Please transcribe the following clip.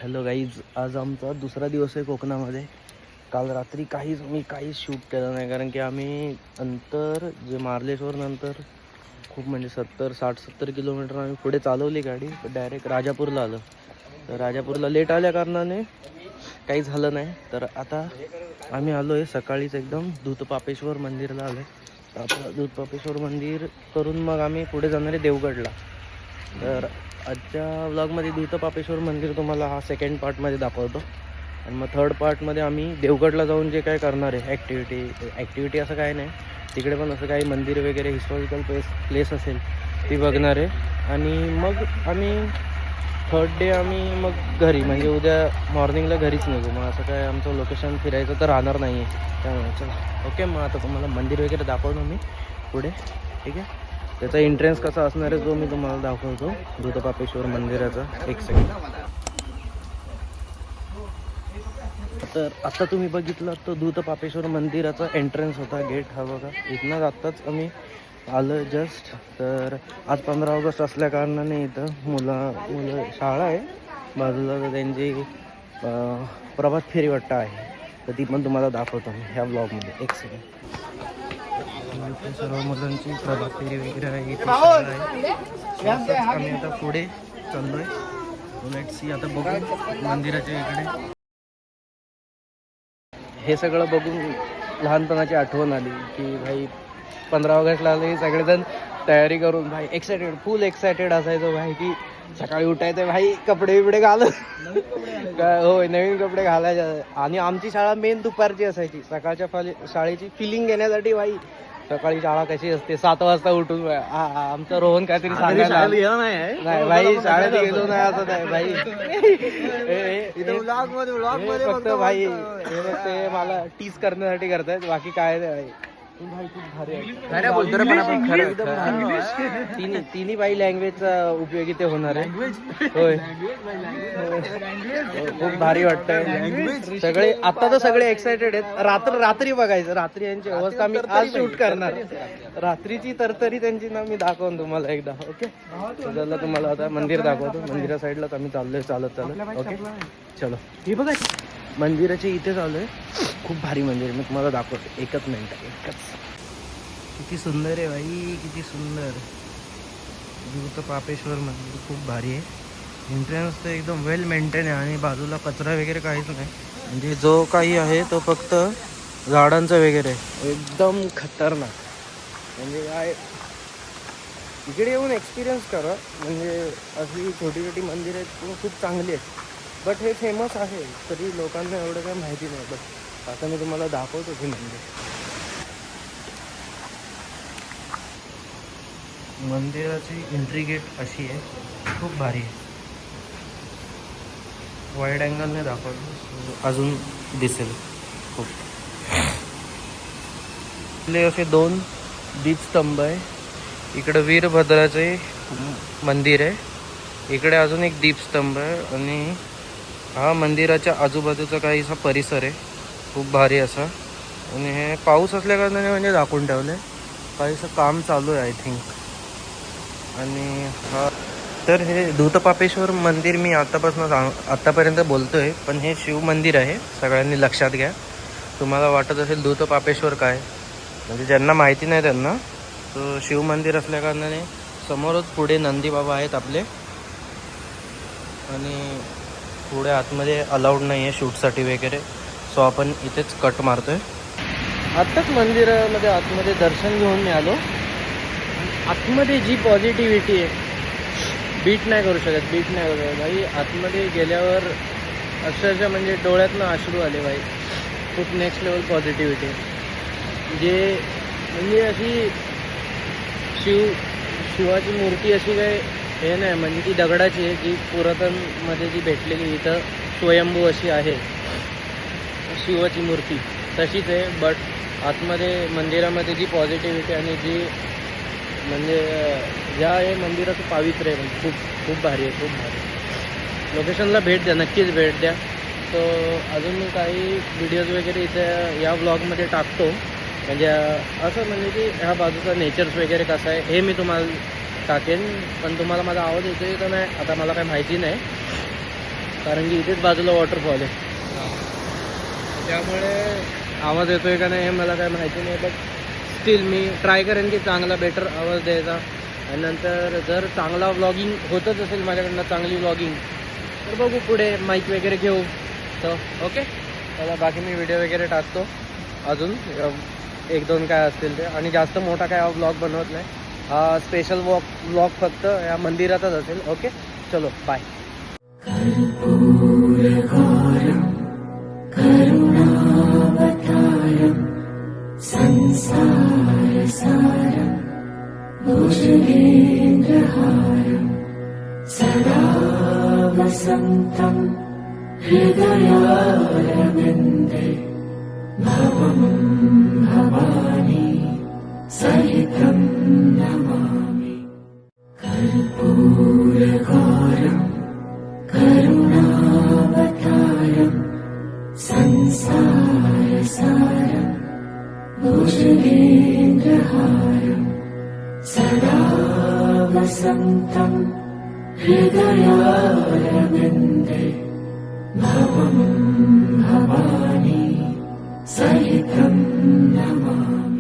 Hello guys, आज आमचा दुसरा दिवस आहे कोकणामध्ये. काल रात्री मी काहीच शूट केलं नाही, कारण की आम्ही नंतर जे मार्लेश्वर नंतर खूप म्हणजे 70 किलोमीटर आम्ही पुढे चालवली गाडी. डायरेक्ट राजापूरला आलो. तर राजापूरला लेट आल्या कारणाने काही झालं नाही. तर आता आम्ही आलो आहे सकाळीच एकदम दूधपापेश्वर मंदिरला आलो आहे. आता दूधपापेश्वर मंदिर करून मग आम्ही पुढे जाणार आहे देवगडला. तर आजच्या व्लॉगमध्ये दूधपापेश्वर मंदिर तुम्हाला हा सेकंड पार्टमध्ये दाखवतो, आणि मग थर्ड पार्टमध्ये आम्ही देवगडला जाऊन जे काय करणार आहे ॲक्टिव्हिटी असं काय नाही. तिकडे पण असं काही मंदिर वगैरे हिस्टॉरिकल प्लेस असेल ती बघणार आहे. आणि मग आम्ही थर्ड डे आम्ही मग घरी, म्हणजे उद्या मॉर्निंगला घरीच निघू. मग असं काय आमचं लोकेशन फिरायचं तर राहणार नाही आहे. त्यामुळे चला ओके, मग आता तुम्हाला मंदिर वगैरे दाखवतो मी पुढे, ठीक आहे. त्याचा एंट्रन्स कसा असणार आहे तो मी तुम्हाला दाखवतो दूधपापेश्वर मंदिराचा. एक सेकंड. तर आता तुम्ही बघितलं तो दूधपापेश्वर मंदिराचा एंट्रन्स होता, गेट हा बघा. इथनंच आत्ताच आम्ही आलं जस्ट. तर आज 15 ऑगस्ट असल्या कारणाने इथं मुलं शाळा आहे बाजूला, तर त्यांची प्रभात फेरी वाटतं आहे. तर ती पण तुम्हाला दाखवतो मी ह्या ब्लॉगमध्ये. एक सेकंड. सर्व मुलांची प्रभात फेरी वगैरे आहे इथे आहे. आम्ही आता पुढे चाललोय. लेट्स सी, आता बघू मंदिराच्या इकडे. हे सगळं बघून लहानपणाची आठवण आली की भाई 15 ऑगस्टला आले सगळेजण तयारी करून भाई फुल एक्सायटेड असायचो भाई, की सकाळी उठायचं भाई कपडे बिपडे घालत काय होय नवीन कपडे घालायचे. आणि आमची शाळा मेन दुपारची असायची. सकाळच्या शाळेची फिलिंग घेण्यासाठी भाई सकाळी शाळा कशी असते 7 वाजता उठून आमचा रोहन काहीतरी सांगायला नाही भाई, शाळेत गेलो नाही असं नाही भाई. फक्त भाई ते मला टीज करण्यासाठी करतायत, बाकी काय नाही भाई. तिन्ही बाई लँग्वेजचा उपयोगी ते होणार आहे. होय, खूप भारी वाटतंय. सगळे आता तर सगळे एक्सायटेड आहेत. रात्री बघायचं, रात्री यांची अवस्था मी आज शूट करणार. रात्रीची तरतरी त्यांची ना मी दाखवून तुम्हाला एकदा. ओके, चला तुम्हाला आता मंदिर दाखवतो. मंदिरा साईडलाच आम्ही चाललोय चालत. ओके चलो. हे बघा मंदिराच्या इथे चालू आहे. खूप भारी मंदिर, मी तुम्हाला दाखवतो. एकच मिनिट. किती सुंदर आहे भाई, किती सुंदर. दूधपापेश्वर मंदिर खूप भारी आहे. एंट्रन्स तर एकदम वेल मेंटेन आहे, आणि बाजूला कचरा वगैरे काहीच नाही. म्हणजे जो काही आहे तो फक्त झाडांचा वगैरे एकदम खतरनाक. म्हणजे काय इकडे येऊन एक्सपिरियन्स करा. म्हणजे अशी छोटी छोटी मंदिरं आहेत खूप चांगली आहेत. बट हे फेमस आहे तरी लोकांना एवढं काही माहिती नाही. बट आता मी तुम्हाला दाखवतो हे मंदिर. मंदिराची एंट्री गेट अशी आहे, खूप भारी आहे. वाईड अँगलने दाखवतो अजून दिसेल खूप. असे 2 दीपस्तंभ आहे. इकडं वीरभद्राचे मंदिर आहे, इकडे अजून एक दीपस्तंभ आहे. आणि हा मंदिराच्या आजूबाजूचा काहीसा परिसर आहे, खूप भारी असा. आणि हे पाऊस असल्या कारणाने म्हणजे झाकून ठेवलं आहे. काहीसं काम चालू आहे आय थिंक. आणि हा तर हे दूधपापेश्वर मंदिर मी आत्तापर्यंत बोलतो आहे, पण हे शिव मंदिर आहे. सगळ्यांनी लक्षात घ्या. तुम्हाला वाटत असेल दूधपापेश्वर काय, म्हणजे ज्यांना माहिती नाही त्यांना, तो शिव मंदिर असल्या कारणाने समोरच पुढे नंदी बाबा आहेत आपले. आणि पुढे आतमध्ये अलाउड नाही आहे शूटसाठी वगैरे, सो आपण इथेच कट मारतो आहे. आत्ताच मंदिरामध्ये आतमध्ये दर्शन घेऊन मी आलो. आतमध्ये जी पॉझिटिव्हिटी आहे बीट नाही करू शकत भाई. आतमध्ये गेल्यावर अक्षरशः म्हणजे डोळ्यातनं अश्रू आले भाई. खूप नेक्स्ट लेवल पॉझिटिव्हिटी. जे म्हणजे अशी शिवाची मूर्ती अशी काय हे नाही, म्हणजे ती दगडाची आहे, जी पुरातनमध्ये जी भेटलेली इथं स्वयंभू अशी आहे शिवाची मूर्ती तशीच आहे. बट आतमध्ये मंदिरामध्ये जी पॉझिटिव्हिटी आणि जी म्हणजे ज्या हे मंदिराचं पावित्र्य आहे म्हणजे खूप भारी आहे, खूप भारी. लोकेशनला भेट द्या, नक्कीच भेट द्या. तो अजून मी काही व्हिडिओज वगैरे इथे या ब्लॉगमध्ये टाकतो. म्हणजे असं म्हणजे की ह्या बाजूचा नेचर्स वगैरे कसं आहे हे मी तुम्हाला टाकेन. पण तुम्हाला माझा आवाज येतोय का नाही आता मला काही माहिती नाही. कारण की इथेच बाजूला वॉटरफॉल आहे, त्यामुळे आवाज येतोय का नाही हे मला काय माहिती नाही. बट स्टील मी ट्राय करेन की चांगला बेटर आवाज द्यायचा. आणि नंतर जर चांगला व्लॉगिंग होतच असेल माझ्याकडनं, चांगली व्लॉगिंग, तर बघू पुढे माईक वगैरे घेऊ. तर ओके, त्याला बाकी मी व्हिडिओ वगैरे टाकतो अजून 1-2 काय असतील ते. आणि जास्त मोठा काय व्लॉग बनवत नाही. हा स्पेशल व्लॉग फक्त या मंदिरातच असेल. ओके, चलो बाय. करुणावतारं संसारसारं भुजगेन्द्रहारं सदा वसन्तं हृदयारविन्दे भवं भवानी सहितं नमामि. कर्पूरकारं करुणावतारं संसारसारं भुजगेन्द्रहारं सदा वसन्तं हृदयारविन्दे भवं भवानी सहितं नमामि.